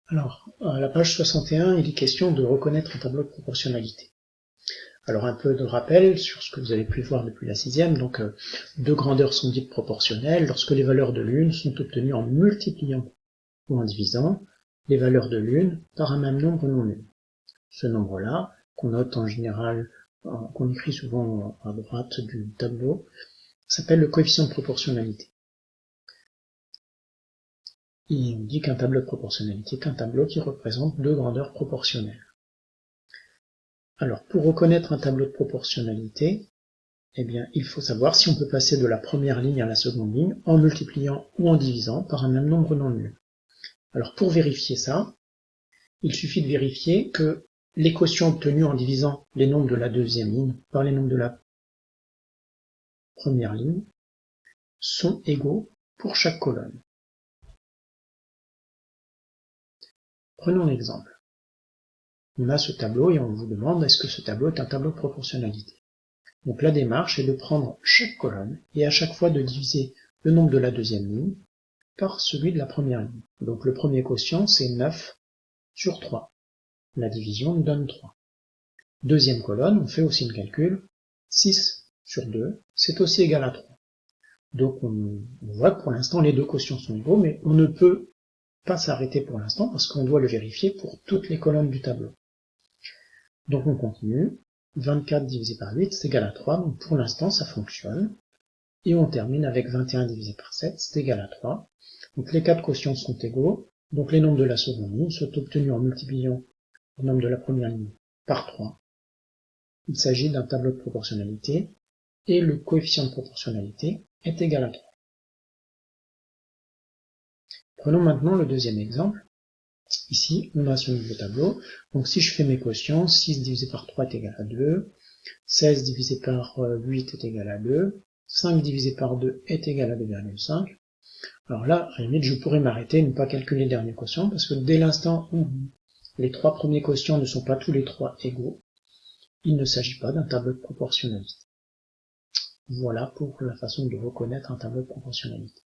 Alors, à la page 61, il est question de reconnaître un tableau de proportionnalité. Alors, un peu de rappel sur ce que vous avez pu voir depuis la sixième. Donc, deux grandeurs sont dites proportionnelles lorsque les valeurs de l'une sont obtenues en multipliant ou en divisant les valeurs de l'une par un même nombre non nul. Ce nombre-là, qu'on note en général, qu'on écrit souvent à droite du tableau, s'appelle le coefficient de proportionnalité. Et on dit qu'un tableau de proportionnalité est un tableau qui représente deux grandeurs proportionnelles. Alors, pour reconnaître un tableau de proportionnalité, eh bien, il faut savoir si on peut passer de la première ligne à la seconde ligne en multipliant ou en divisant par un même nombre non nul. Alors, pour vérifier ça, il suffit de vérifier que les quotients obtenus en divisant les nombres de la deuxième ligne par les nombres de la première ligne sont égaux pour chaque colonne. Prenons l'exemple. On a ce tableau et on vous demande est-ce que ce tableau est un tableau de proportionnalité. Donc la démarche est de prendre chaque colonne et à chaque fois de diviser le nombre de la deuxième ligne par celui de la première ligne. Donc le premier quotient c'est 9 sur 3. La division nous donne 3. Deuxième colonne, on fait aussi le calcul, 6 sur 2, c'est aussi égal à 3. Donc on voit que pour l'instant les deux quotients sont égaux, mais on ne peut pas s'arrêter pour l'instant parce qu'on doit le vérifier pour toutes les colonnes du tableau. Donc on continue, 24 divisé par 8 c'est égal à 3, donc pour l'instant ça fonctionne. Et on termine avec 21 divisé par 7, c'est égal à 3. Donc les quatre quotients sont égaux, donc les nombres de la seconde ligne sont obtenus en multipliant le nombre de la première ligne par 3. Il s'agit d'un tableau de proportionnalité, et le coefficient de proportionnalité est égal à 3. Prenons maintenant le deuxième exemple. Ici, on a ce nouveau tableau. Donc si je fais mes quotients, 6 divisé par 3 est égal à 2, 16 divisé par 8 est égal à 2, 5 divisé par 2 est égal à 2,5. Alors là, à la limite, je pourrais m'arrêter et ne pas calculer le dernier quotient, parce que dès l'instant où les trois premiers quotients ne sont pas tous les trois égaux, il ne s'agit pas d'un tableau de proportionnalité. Voilà pour la façon de reconnaître un tableau de proportionnalité.